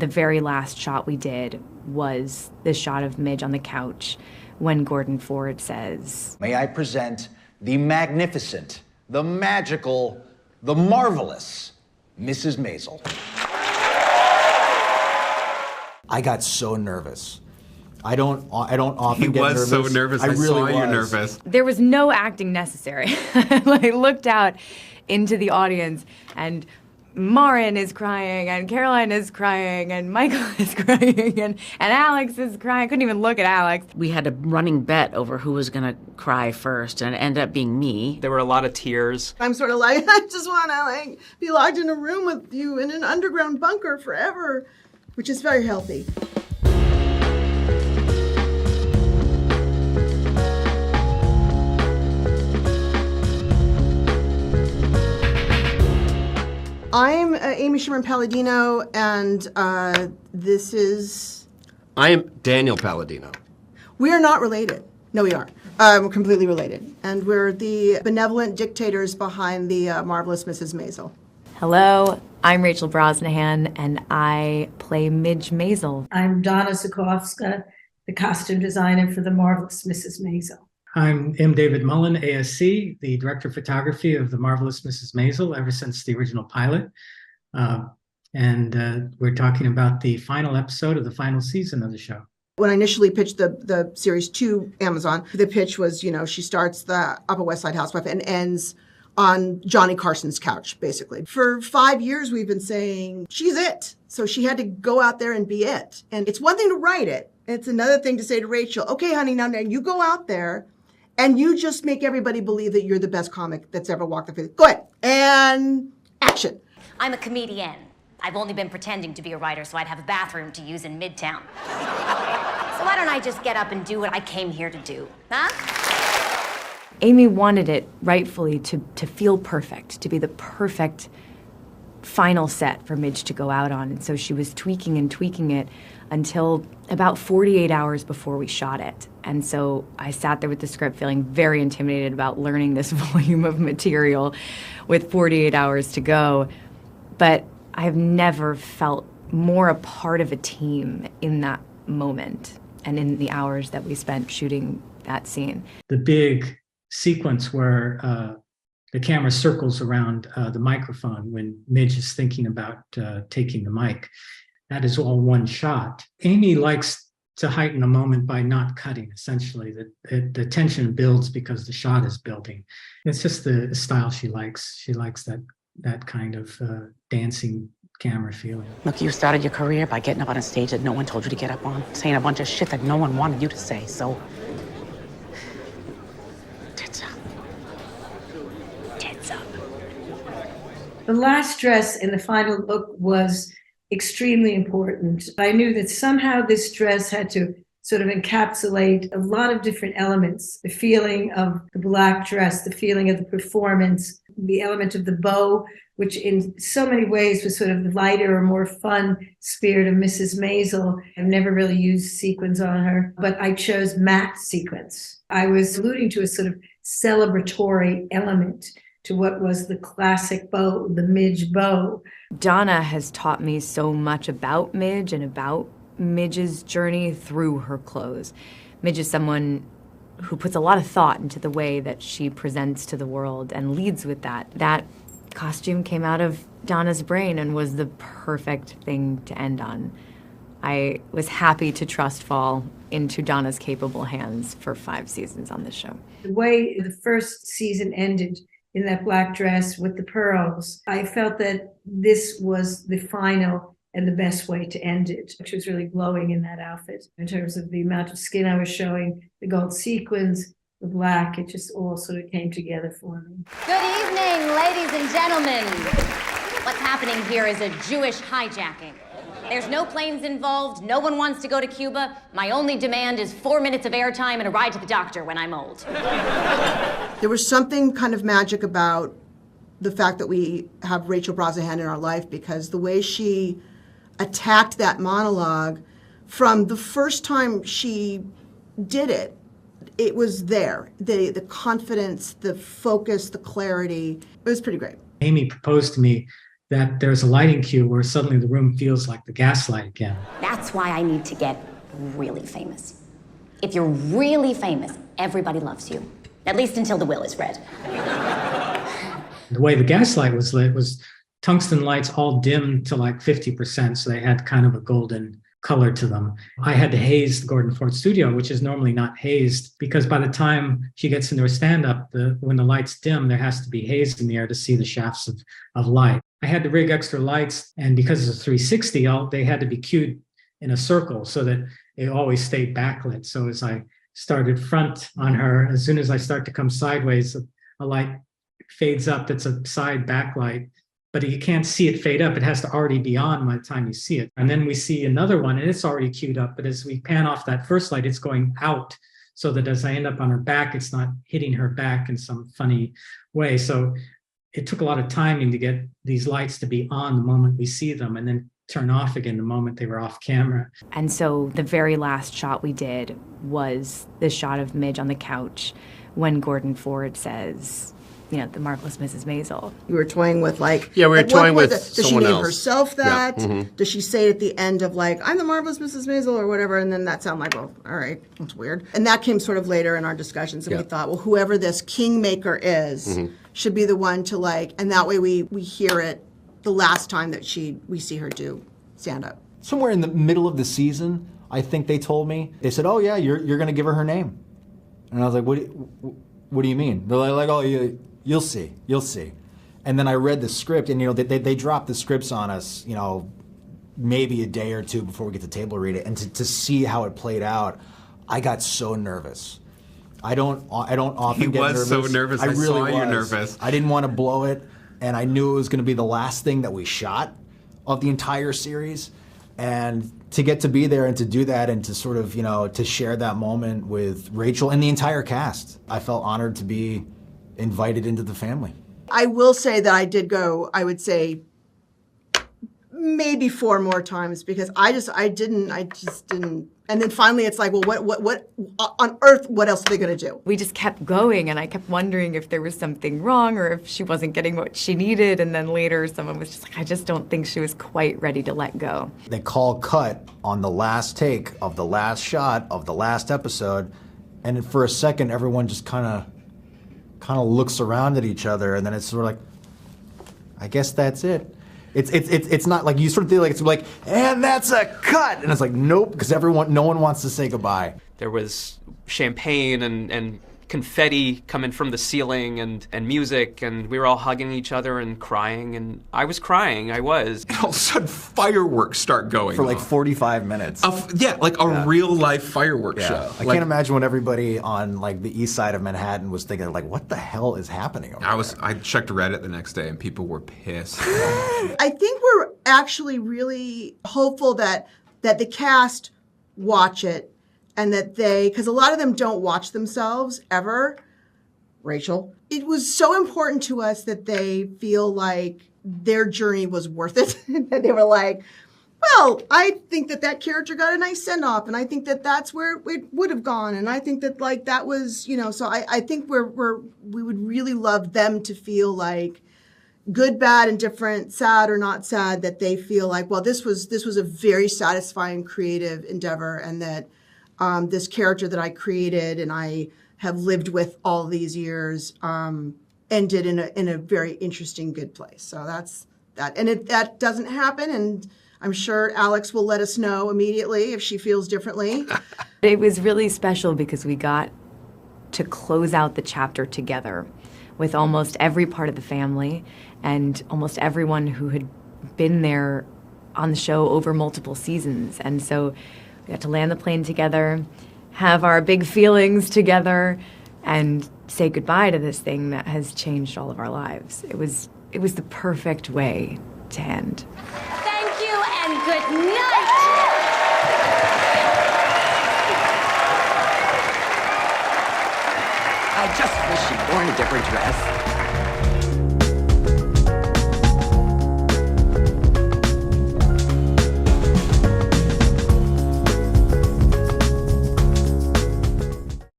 The very last shot we did was the shot of Midge on the couch when Gordon Ford says, "May I present the magnificent, the magical, the marvelous Mrs. Maisel." I got so nervous. I don't often get nervous. He was so nervous. I really saw you was. nervous. There was no acting necessary. I looked out into the audience, and Marin is crying, and Caroline is crying, and Michael is crying, and Alex is crying. I couldn't even look at Alex. We had a running bet over who was going to cry first, and it ended up being me. There were a lot of tears. I'm sort of like, I just want to be locked in a room with you in an underground bunker forever, which is very healthy. I'm Amy Sherman-Palladino, and this is... I am Daniel Palladino. We are not related. No, we are. We're completely related. And we're the benevolent dictators behind the marvelous Mrs. Maisel. Hello, I'm Rachel Brosnahan, and I play Midge Maisel. I'm Donna Zukovska, the costume designer for the marvelous Mrs. Maisel. I'm M. David Mullen, ASC, the director of photography of The Marvelous Mrs. Maisel ever since the original pilot. And we're talking about the final episode of the final season of the show. When I initially pitched the series to Amazon, the pitch was, she starts the Upper West Side housewife and ends on Johnny Carson's couch, basically. For 5 years, we've been saying, she's it. So she had to go out there and be it. And it's one thing to write it. It's another thing to say to Rachel, okay, honey, now you go out there and you just make everybody believe that you're the best comic that's ever walked the face. Go ahead. And action. I'm a comedian. I've only been pretending to be a writer so I'd have a bathroom to use in Midtown. So why don't I just get up and do what I came here to do, huh? Amy wanted it, rightfully, to feel perfect, to be the perfect final set for Midge to go out on. And so she was tweaking and tweaking it until about 48 hours before we shot it. And so I sat there with the script feeling very intimidated about learning this volume of material with 48 hours to go. But I have never felt more a part of a team in that moment and in the hours that we spent shooting that scene. The big sequence where the camera circles around the microphone when Midge is thinking about taking the mic, that is all one shot. Amy likes to heighten a moment by not cutting, essentially. The tension builds because the shot is building. It's just the style she likes. She likes that kind of dancing camera feeling. Look, you started your career by getting up on a stage that no one told you to get up on, saying a bunch of shit that no one wanted you to say, so... tits up. Tits up. The last dress in the final look was extremely important. I knew that somehow this dress had to sort of encapsulate a lot of different elements. The feeling of the black dress, the feeling of the performance, the element of the bow, which in so many ways was sort of the lighter or more fun spirit of Mrs. Maisel. I've never really used sequins on her, but I chose matte sequins. I was alluding to a sort of celebratory element to what was the classic bow, the Midge bow. Donna has taught me so much about Midge and about Midge's journey through her clothes. Midge is someone who puts a lot of thought into the way that she presents to the world and leads with that. That costume came out of Donna's brain and was the perfect thing to end on. I was happy to trust fall into Donna's capable hands for 5 seasons on this show. The way the first season ended in that black dress with the pearls, I felt that this was the final and the best way to end it. She was really glowing in that outfit in terms of the amount of skin I was showing, the gold sequins, the black. It just all sort of came together for me. Good evening, ladies and gentlemen. What's happening here is a Jewish hijacking. There's no planes involved. No one wants to go to Cuba. My only demand is 4 minutes of airtime and a ride to the doctor when I'm old. There was something kind of magic about the fact that we have Rachel Brosnahan in our life, because the way she attacked that monologue from the first time she did it, it was there. The confidence, the focus, the clarity. It was pretty great. Amy proposed to me that there's a lighting cue where suddenly the room feels like the gaslight again. That's why I need to get really famous. If you're really famous, everybody loves you. At least until the will is read. The way the gaslight was lit was tungsten lights all dimmed to like 50%, so they had kind of a golden color to them. I had to haze the Gordon Ford studio, which is normally not hazed, because by the time she gets into a stand-up, when the lights dim, there has to be haze in the air to see the shafts of light. I had to rig extra lights, and because it's a 360, they had to be cued in a circle so that it always stayed backlit. So as I started front on her, as soon as I start to come sideways, a light fades up that's a side backlight, but you can't see it fade up. It has to already be on by the time you see it. And then we see another one, and it's already queued up, but as we pan off that first light, it's going out, so that as I end up on her back, it's not hitting her back in some funny way. So it took a lot of timing to get these lights to be on the moment we see them, and then turn off again the moment they were off camera. And so the very last shot we did was the shot of Midge on the couch when Gordon Ford says, you know, the marvelous Mrs. Maisel. You were toying with Yeah, we were toying with does she someone name else. herself that? Yeah. Mm-hmm. Does she say at the end of like, I'm the marvelous Mrs. Maisel or whatever, and then that sound like, well, all right, that's weird. And that came sort of later in our discussions, and we thought, well, whoever this kingmaker is should be the one to like, and that way we hear it the last time that we see her do stand up. Somewhere in the middle of the season, I think they told me, they said, oh yeah, you're going to give her name. And I was like, what do you mean? They're like, oh, you'll see. And then I read the script, and they dropped the scripts on us, maybe a day or two before we get to table read it. And to see how it played out, I got so nervous. I don't often get nervous. He was so nervous. I really saw you was. nervous. I didn't want to blow it, and I knew it was going to be the last thing that we shot of the entire series. And to get to be there and to do that and to sort of, to share that moment with Rachel and the entire cast, I felt honored to be invited into the family. I will say that I did go, I would say, maybe 4 more times, because I just didn't. And then finally it's like, well, what on earth, what else are they going to do? We just kept going, and I kept wondering if there was something wrong or if she wasn't getting what she needed. And then later someone was just like, I just don't think she was quite ready to let go. They call cut on the last take of the last shot of the last episode, and for a second everyone just kind of looks around at each other, and then it's sort of like, I guess that's it. It's not like you sort of feel like it's like, and that's a cut, and it's like, nope, because no one wants to say goodbye. There was champagne and confetti coming from the ceiling and music, and we were all hugging each other and crying, and I was crying, I was. And all of a sudden, fireworks start going For like off. 45 minutes. Like a real-life fireworks show. I can't imagine what everybody on like the east side of Manhattan was thinking, like, what the hell is happening over there? I checked Reddit the next day, and people were pissed. I think we're actually really hopeful that the cast watch it, and that because a lot of them don't watch themselves ever. Rachel, it was so important to us that they feel like their journey was worth it. That they were like, well, I think that character got a nice send-off, and I think that's where it would have gone, and I think that like that was, so I think we would really love them to feel like, good, bad, indifferent, sad or not sad, that they feel like, well, this was a very satisfying creative endeavor, and that this character that I created and I have lived with all these years ended in a very interesting, good place. So that's that. And if that doesn't happen, and I'm sure Alex will let us know immediately if she feels differently. It was really special because we got to close out the chapter together with almost every part of the family and almost everyone who had been there on the show over multiple seasons. And so we got to land the plane together, have our big feelings together, and say goodbye to this thing that has changed all of our lives. It was the perfect way to end. Thank you and good night. I just wish she'd worn a different dress.